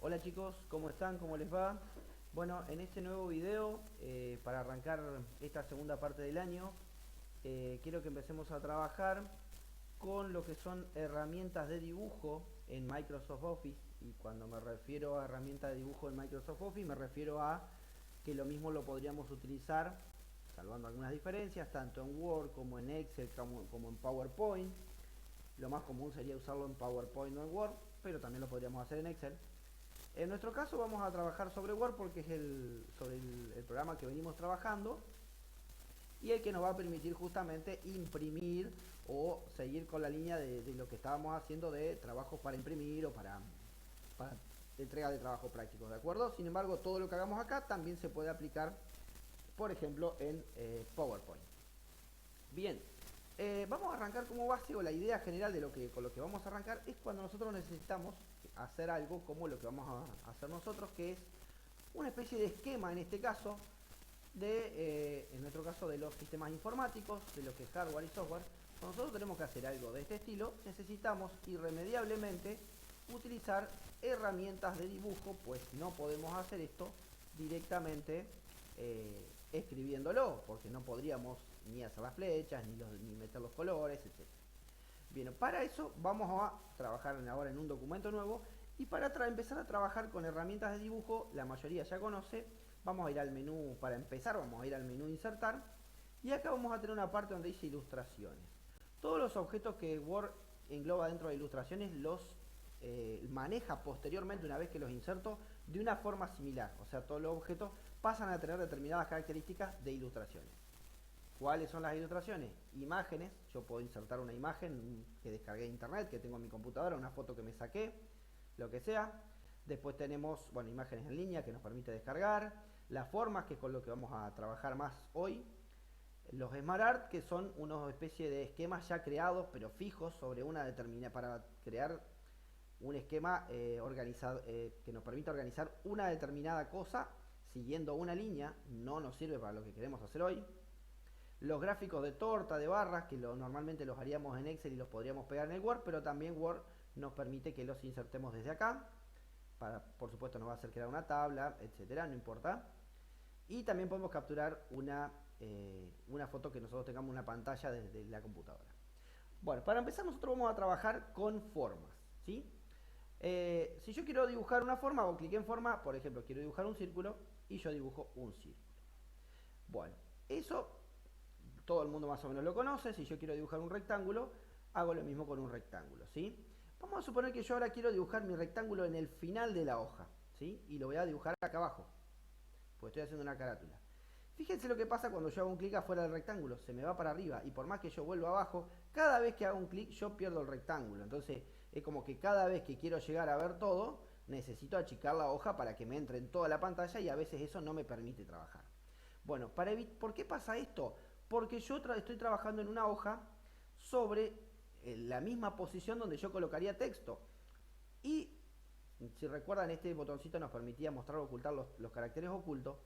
Hola chicos, ¿cómo están? ¿Cómo les va? Bueno, en este nuevo video, para arrancar esta segunda parte del año, quiero que empecemos a trabajar con lo que son herramientas de dibujo en Microsoft Office. Y cuando me refiero a herramientas de dibujo en Microsoft Office, me refiero a que lo mismo lo podríamos utilizar, salvando algunas diferencias, tanto en Word como en Excel como en PowerPoint. Lo más común sería usarlo en PowerPoint o en Word, pero también lo podríamos hacer en Excel. En nuestro caso vamos a trabajar sobre Word porque es el programa que venimos trabajando y el que nos va a permitir justamente imprimir o seguir con la línea de lo que estábamos haciendo de trabajos para imprimir o para entrega de trabajo práctico, ¿de acuerdo? Sin embargo, todo lo que hagamos acá también se puede aplicar, por ejemplo, en PowerPoint. Bien, vamos a arrancar como base, o la idea general de con lo que vamos a arrancar es cuando nosotros necesitamos hacer algo como lo que vamos a hacer nosotros, que es una especie de esquema, en este caso, en nuestro caso, de los sistemas informáticos, de lo que es hardware y software. Cuando nosotros tenemos que hacer algo de este estilo, necesitamos irremediablemente utilizar herramientas de dibujo, pues no podemos hacer esto directamente escribiéndolo, porque no podríamos ni hacer las flechas, ni meter los colores, etc. Bien, para eso vamos a trabajar ahora en un documento nuevo, y para empezar a trabajar con herramientas de dibujo, la mayoría ya conoce. Vamos a ir al menú, para empezar vamos a ir al menú insertar, y acá vamos a tener una parte donde dice ilustraciones. Todos los objetos que Word engloba dentro de ilustraciones los maneja posteriormente, una vez que los inserto, de una forma similar. O sea, todos los objetos pasan a tener determinadas características de ilustraciones. ¿Cuáles son las ilustraciones? Imágenes. Yo puedo insertar una imagen que descargué de internet, que tengo en mi computadora, una foto que me saqué, lo que sea. Después tenemos, bueno, imágenes en línea que nos permite descargar. Las formas, que es con lo que vamos a trabajar más hoy. Los Smart Art, que son una especie de esquemas ya creados, pero fijos, sobre una determinada, para crear un esquema organizado, que nos permite organizar una determinada cosa siguiendo una línea. No nos sirve para lo que queremos hacer hoy. Los gráficos de torta, de barras, que normalmente los haríamos en Excel y los podríamos pegar en el Word, pero también Word nos permite que los insertemos desde acá. Por supuesto nos va a hacer crear una tabla, etcétera, no importa. Y también podemos capturar una foto que nosotros tengamos, una pantalla desde la computadora. Bueno, para empezar nosotros vamos a trabajar con formas, ¿sí? Si yo quiero dibujar una forma, hago clic en forma. Por ejemplo, quiero dibujar un círculo y yo dibujo un círculo. Bueno, eso todo el mundo más o menos lo conoce. Si yo quiero dibujar un rectángulo, hago lo mismo con un rectángulo, ¿sí? Vamos a suponer que yo ahora quiero dibujar mi rectángulo en el final de la hoja, ¿sí? Y lo voy a dibujar acá abajo, pues estoy haciendo una carátula. Fíjense lo que pasa cuando yo hago un clic afuera del rectángulo. Se me va para arriba, y por más que yo vuelva abajo, cada vez que hago un clic yo pierdo el rectángulo. Entonces es como que cada vez que quiero llegar a ver todo, necesito achicar la hoja para que me entre en toda la pantalla, y a veces eso no me permite trabajar. Bueno, ¿por qué pasa esto? Porque yo estoy trabajando en una hoja sobre la misma posición donde yo colocaría texto. Y si recuerdan, este botoncito nos permitía mostrar o ocultar los caracteres ocultos.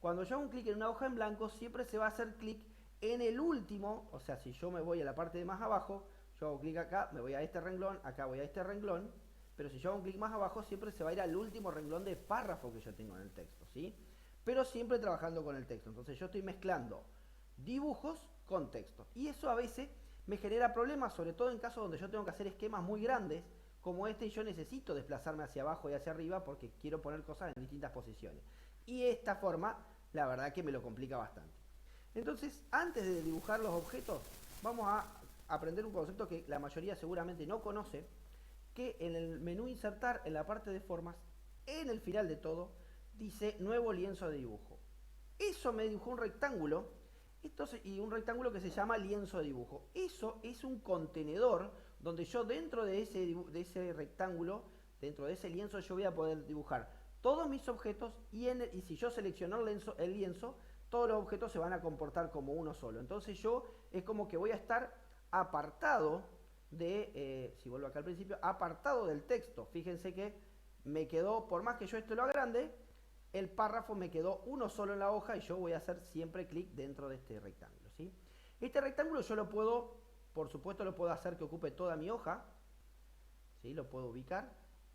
Cuando yo hago un clic en una hoja en blanco, siempre se va a hacer clic en el último. O sea, si yo me voy a la parte de más abajo, yo hago clic acá, me voy a este renglón, acá voy a este renglón. Pero si yo hago un clic más abajo, siempre se va a ir al último renglón de párrafo que yo tengo en el texto, ¿sí? Pero siempre trabajando con el texto. Entonces yo estoy mezclando dibujos con texto. Y eso a veces me genera problemas, sobre todo en casos donde yo tengo que hacer esquemas muy grandes, como este, y yo necesito desplazarme hacia abajo y hacia arriba porque quiero poner cosas en distintas posiciones. Y esta forma, la verdad que me lo complica bastante. Entonces, antes de dibujar los objetos, vamos a aprender un concepto que la mayoría seguramente no conoce, que en el menú insertar, en la parte de formas, en el final de todo, dice nuevo lienzo de dibujo. Eso me dibujó un rectángulo, y un rectángulo que se llama lienzo de dibujo. Eso es un contenedor donde yo, dentro de ese rectángulo, dentro de ese lienzo, yo voy a poder dibujar todos mis objetos, y si yo selecciono el lienzo, todos los objetos se van a comportar como uno solo. Entonces yo es como que voy a estar apartado si vuelvo acá al principio, apartado del texto. Fíjense que me quedó, por más que yo esto lo agrande, el párrafo me quedó uno solo en la hoja, y yo voy a hacer siempre clic dentro de este rectángulo, ¿sí? Este rectángulo yo lo puedo, por supuesto, lo puedo hacer que ocupe toda mi hoja, ¿sí? Lo puedo ubicar,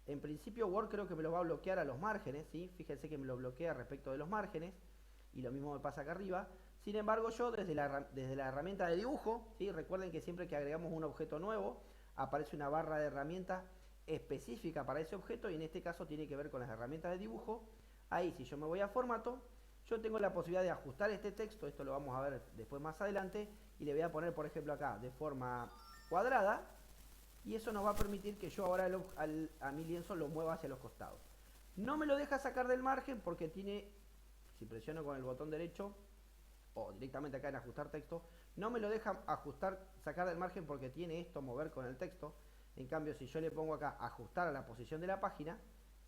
En principio Word creo que me lo va a bloquear a los márgenes, ¿sí? Fíjense que me lo bloquea respecto de los márgenes, y lo mismo me pasa acá arriba. Sin embargo, yo desde la herramienta de dibujo, ¿sí? Recuerden que siempre que agregamos un objeto nuevo, aparece una barra de herramientas específica para ese objeto, y en este caso tiene que ver con las herramientas de dibujo. Ahí, si yo me voy a formato, yo tengo la posibilidad de ajustar este texto, esto lo vamos a ver después más adelante, y le voy a poner, por ejemplo, acá de forma cuadrada, y eso nos va a permitir que yo ahora a mi lienzo lo mueva hacia los costados. No me lo deja sacar del margen porque tiene, si presiono con el botón derecho, o directamente acá en ajustar texto, no me lo deja sacar del margen porque tiene esto, mover con el texto. En cambio, si yo le pongo acá ajustar a la posición de la página,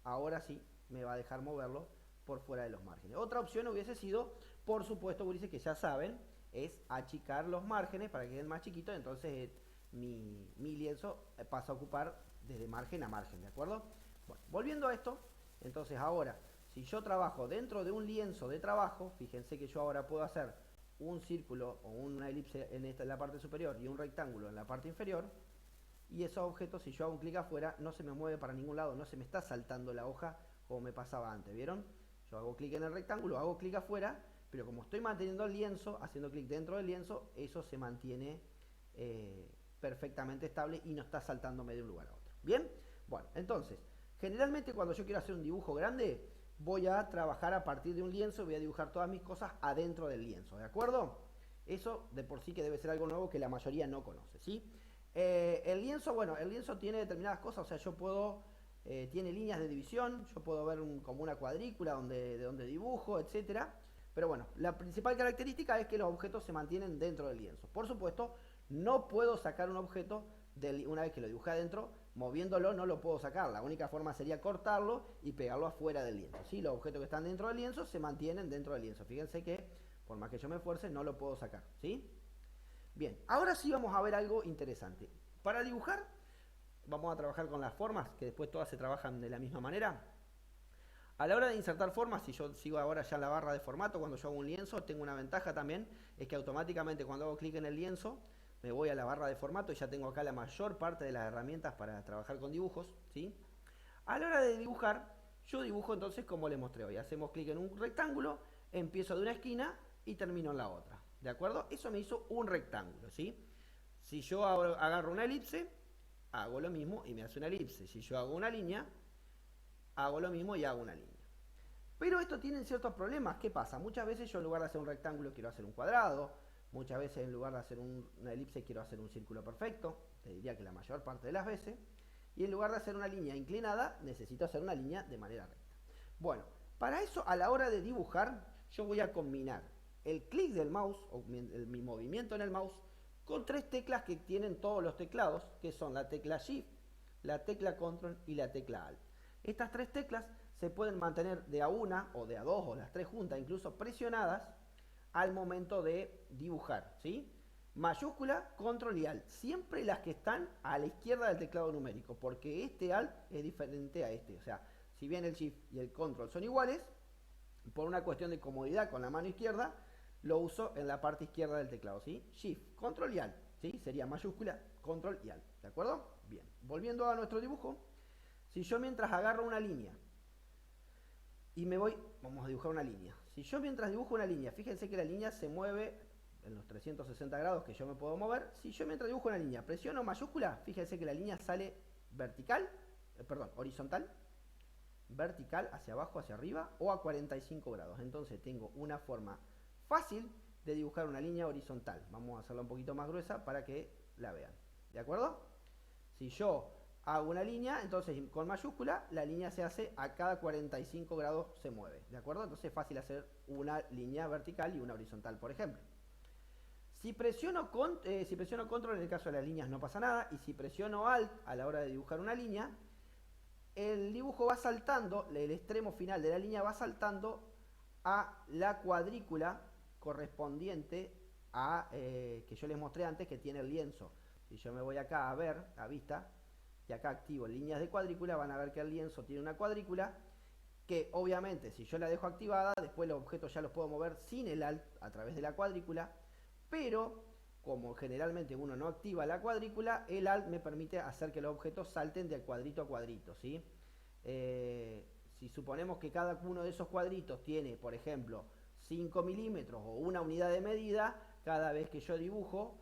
ahora sí me va a dejar moverlo por fuera de los márgenes. Otra opción hubiese sido, por supuesto, gurises, que ya saben, es achicar los márgenes para que queden más chiquitos. Entonces mi lienzo pasa a ocupar desde margen a margen, ¿de acuerdo? Bueno, volviendo a esto, entonces ahora, si yo trabajo dentro de un lienzo de trabajo, fíjense que yo ahora puedo hacer un círculo o una elipse en la parte superior y un rectángulo en la parte inferior, y esos objetos, si yo hago un clic afuera, no se me mueve para ningún lado, no se me está saltando la hoja como me pasaba antes, ¿vieron? Yo hago clic en el rectángulo, hago clic afuera, pero como estoy manteniendo el lienzo, haciendo clic dentro del lienzo, eso se mantiene perfectamente estable y no está saltándome de un lugar a otro. ¿Bien? Bueno, entonces, generalmente cuando yo quiero hacer un dibujo grande, voy a trabajar a partir de un lienzo, voy a dibujar todas mis cosas adentro del lienzo, ¿de acuerdo? Eso de por sí que debe ser algo nuevo que la mayoría no conoce, ¿sí? El lienzo, bueno, el lienzo tiene determinadas cosas, o sea, yo puedo, tiene líneas de división, yo puedo ver como una cuadrícula de donde dibujo, etcétera. Pero bueno, la principal característica es que los objetos se mantienen dentro del lienzo. Por supuesto, no puedo sacar un objeto una vez que lo dibujé adentro, moviéndolo no lo puedo sacar. La única forma sería cortarlo y pegarlo afuera del lienzo, ¿sí? Los objetos que están dentro del lienzo se mantienen dentro del lienzo. Fíjense que, por más que yo me esfuerce, no lo puedo sacar, ¿sí? Bien, ahora sí vamos a ver algo interesante. Para dibujar, vamos a trabajar con las formas, que después todas se trabajan de la misma manera. A la hora de insertar formas, si yo sigo ahora ya la barra de formato, cuando yo hago un lienzo, tengo una ventaja también, es que automáticamente cuando hago clic en el lienzo, me voy a la barra de formato y ya tengo acá la mayor parte de las herramientas para trabajar con dibujos, ¿sí? A la hora de dibujar, yo dibujo entonces como les mostré hoy. Hacemos clic en un rectángulo, empiezo de una esquina y termino en la otra. ¿De acuerdo? Eso me hizo un rectángulo, ¿sí? Si yo agarro una elipse, hago lo mismo y me hace una elipse. Si yo hago una línea, hago lo mismo y hago una línea. Pero esto tiene ciertos problemas. ¿Qué pasa? Muchas veces yo en lugar de hacer un rectángulo quiero hacer un cuadrado. Muchas veces en lugar de hacer una elipse quiero hacer un círculo perfecto. Te diría que la mayor parte de las veces. Y en lugar de hacer una línea inclinada, necesito hacer una línea de manera recta. Bueno, para eso a la hora de dibujar, yo voy a combinar el clic del mouse, o mi movimiento en el mouse, con tres teclas que tienen todos los teclados, que son la tecla Shift, la tecla Control y la tecla Alt. Estas tres teclas se pueden mantener de a una o de a dos o las tres juntas, incluso presionadas, al momento de dibujar, ¿sí? Mayúscula, control y alt. Siempre las que están a la izquierda del teclado numérico, porque este alt es diferente a este. O sea, si bien el shift y el control son iguales, por una cuestión de comodidad con la mano izquierda, lo uso en la parte izquierda del teclado, ¿sí? Shift, control y alt, ¿sí? Sería mayúscula, control y alt, ¿de acuerdo? Bien, volviendo a nuestro dibujo, si yo mientras agarro una línea y me voy, vamos a dibujar una línea. Si yo mientras dibujo una línea, fíjense que la línea se mueve en los 360 grados que yo me puedo mover. Si yo mientras dibujo una línea presiono mayúscula, fíjense que la línea sale vertical, horizontal, vertical, hacia abajo, hacia arriba o a 45 grados. Entonces tengo una forma fácil de dibujar una línea horizontal. Vamos a hacerla un poquito más gruesa para que la vean. ¿De acuerdo? Si yo hago una línea, entonces con mayúscula la línea se hace a cada 45 grados se mueve. ¿De acuerdo? Entonces es fácil hacer una línea vertical y una horizontal, por ejemplo. Si presiono control en el caso de las líneas no pasa nada, y si presiono alt a la hora de dibujar una línea, el dibujo va saltando, el extremo final de la línea va saltando a la cuadrícula correspondiente a que yo les mostré antes que tiene el lienzo. Si yo me voy acá a ver, a vista, y acá activo líneas de cuadrícula, van a ver que el lienzo tiene una cuadrícula que obviamente si yo la dejo activada, después los objetos ya los puedo mover sin el alt a través de la cuadrícula, pero como generalmente uno no activa la cuadrícula, el alt me permite hacer que los objetos salten de cuadrito a cuadrito, ¿sí? Si suponemos que cada uno de esos cuadritos tiene, por ejemplo, 5 milímetros o una unidad de medida, cada vez que yo dibujo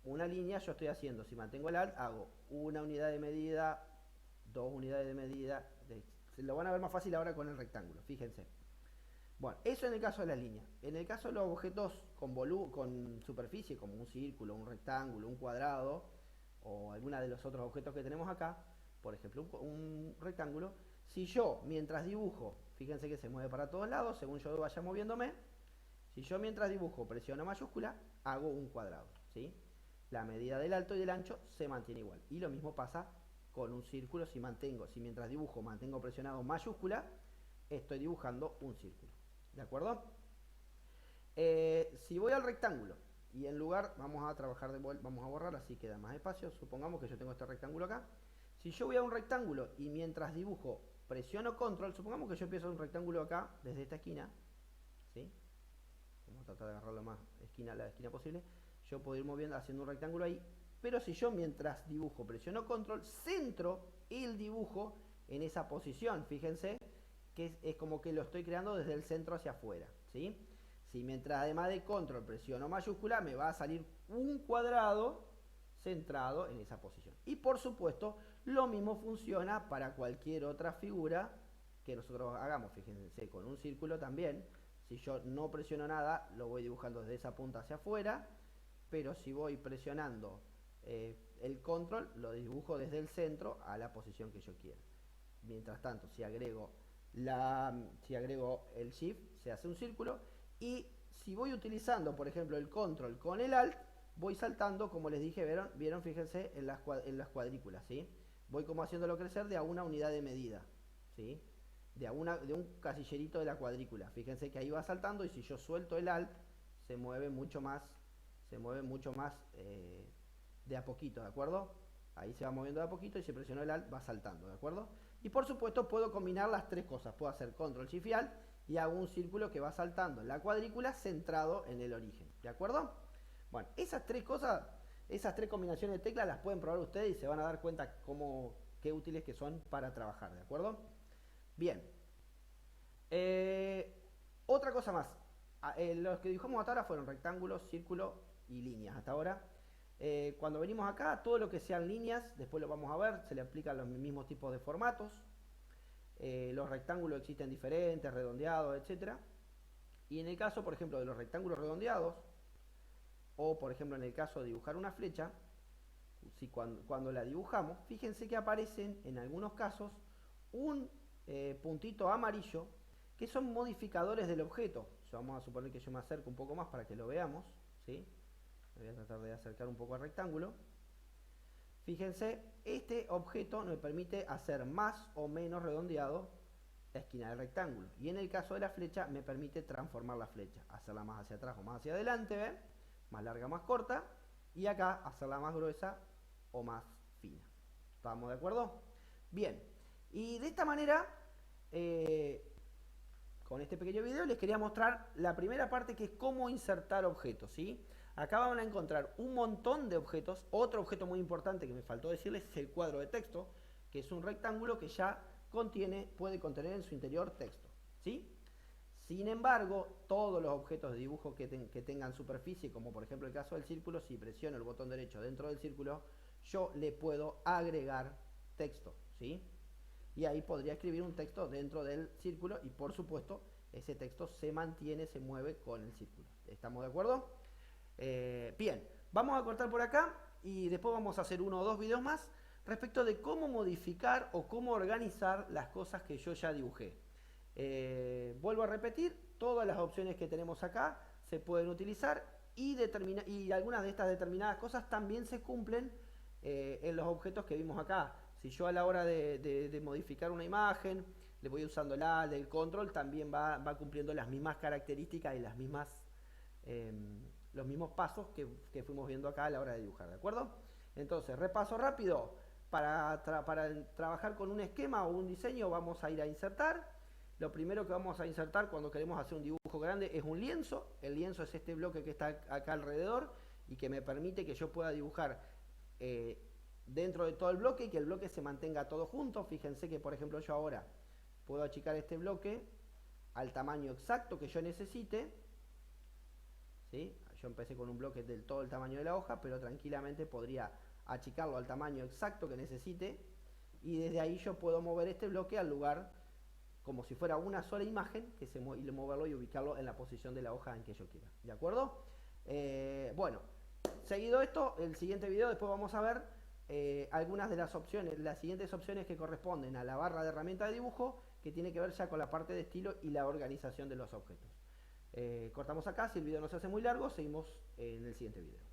una línea, yo estoy haciendo, si mantengo el alt, hago una unidad de medida, 2 unidades de medida. Se lo van a ver más fácil ahora con el rectángulo, fíjense. Bueno, eso en el caso de las líneas. En el caso de los objetos con superficie, como un círculo, un rectángulo, un cuadrado, o alguna de los otros objetos que tenemos acá, por ejemplo, un rectángulo, si yo mientras dibujo, fíjense que se mueve para todos lados, según yo vaya moviéndome, si yo mientras dibujo presiono mayúscula, hago un cuadrado, ¿sí? La medida del alto y del ancho se mantiene igual. Y lo mismo pasa con un círculo, si mientras dibujo mantengo presionado mayúscula, estoy dibujando un círculo. ¿De acuerdo? Si voy al rectángulo y en lugar, vamos a trabajar vamos a borrar, así queda más espacio. Supongamos que yo tengo este rectángulo acá. Si yo voy a un rectángulo y mientras dibujo presiono control, supongamos que yo empiezo un rectángulo acá, desde esta esquina, ¿sí? Vamos a tratar de agarrar la esquina posible. Yo puedo ir moviendo, haciendo un rectángulo ahí, pero si yo mientras dibujo presiono control, centro el dibujo en esa posición, fíjense que es como que lo estoy creando desde el centro hacia afuera, ¿sí? Si mientras además de control presiono mayúscula, me va a salir un cuadrado centrado en esa posición. Y por supuesto, lo mismo funciona para cualquier otra figura que nosotros hagamos. Fíjense, con un círculo también, si yo no presiono nada, lo voy dibujando desde esa punta hacia afuera, pero si voy presionando el control, lo dibujo desde el centro a la posición que yo quiera. Mientras tanto, si agrego el shift, se hace un círculo, y si voy utilizando, por ejemplo, el control con el alt, voy saltando, como les dije, vieron, fíjense en las cuadrículas, ¿sí? Voy como haciéndolo crecer de a una unidad de medida, ¿sí? De un casillerito de la cuadrícula. Fíjense que ahí va saltando, y si yo suelto el alt, se mueve mucho más de a poquito, ¿de acuerdo? Ahí se va moviendo de a poquito, y si presiono el alt va saltando, ¿de acuerdo? Y por supuesto puedo combinar las tres cosas. Puedo hacer control shift y alt y hago un círculo que va saltando en la cuadrícula centrado en el origen, ¿de acuerdo? Bueno, esas tres cosas, esas tres combinaciones de teclas las pueden probar ustedes y se van a dar cuenta qué útiles que son para trabajar, ¿de acuerdo? Bien. Otra cosa más. Los que dibujamos hasta ahora fueron rectángulos, círculos y líneas hasta ahora. Cuando venimos acá, todo lo que sean líneas, después lo vamos a ver, se le aplican los mismos tipos de formatos. Los rectángulos existen diferentes, redondeados, etc. Y en el caso, por ejemplo, de los rectángulos redondeados, o por ejemplo en el caso de dibujar una flecha, cuando la dibujamos, fíjense que aparecen en algunos casos un puntito amarillo, que son modificadores del objeto. Vamos a suponer que yo me acerco un poco más para que lo veamos, ¿sí? Voy a tratar de acercar un poco al rectángulo. Fíjense, este objeto me permite hacer más o menos redondeado la esquina del rectángulo. Y en el caso de la flecha, me permite transformar la flecha. Hacerla más hacia atrás o más hacia adelante, ¿ven? Más larga, más corta. Y acá, hacerla más gruesa o más fina. ¿Estamos de acuerdo? Bien. Y de esta manera, con este pequeño video, les quería mostrar la primera parte, que es cómo insertar objetos, ¿sí? Acá van a encontrar un montón de objetos. Otro objeto muy importante que me faltó decirles es el cuadro de texto, que es un rectángulo que ya puede contener en su interior texto, ¿sí? Sin embargo, todos los objetos de dibujo que tengan superficie, como por ejemplo el caso del círculo, si presiono el botón derecho dentro del círculo, yo le puedo agregar texto, ¿sí? Y ahí podría escribir un texto dentro del círculo, y por supuesto ese texto se mantiene, se mueve con el círculo. ¿Estamos de acuerdo? Bien, vamos a cortar por acá y después vamos a hacer uno o dos videos más respecto de cómo modificar o cómo organizar las cosas que yo ya dibujé. Vuelvo a repetir, todas las opciones que tenemos acá se pueden utilizar, y algunas de estas determinadas cosas también se cumplen en los objetos que vimos acá. Si yo a la hora de modificar una imagen le voy usando el control, también va cumpliendo las mismas características y los mismos pasos que fuimos viendo acá a la hora de dibujar, ¿de acuerdo? Entonces, repaso rápido. Para trabajar con un esquema o un diseño, vamos a ir a insertar. Lo primero que vamos a insertar cuando queremos hacer un dibujo grande es un lienzo. El lienzo es este bloque que está acá alrededor y que me permite que yo pueda dibujar dentro de todo el bloque y que el bloque se mantenga todo junto. Fíjense que, por ejemplo, yo ahora puedo achicar este bloque al tamaño exacto que yo necesite, ¿sí? Yo empecé con un bloque del todo el tamaño de la hoja, pero tranquilamente podría achicarlo al tamaño exacto que necesite, y desde ahí yo puedo mover este bloque al lugar como si fuera una sola imagen, y moverlo y ubicarlo en la posición de la hoja en que yo quiera. ¿De acuerdo? Bueno, seguido esto, el siguiente video después vamos a ver algunas de las opciones, las siguientes opciones que corresponden a la barra de herramienta de dibujo, que tiene que ver ya con la parte de estilo y la organización de los objetos. Cortamos acá, si el video no se hace muy largo, seguimos en el siguiente video.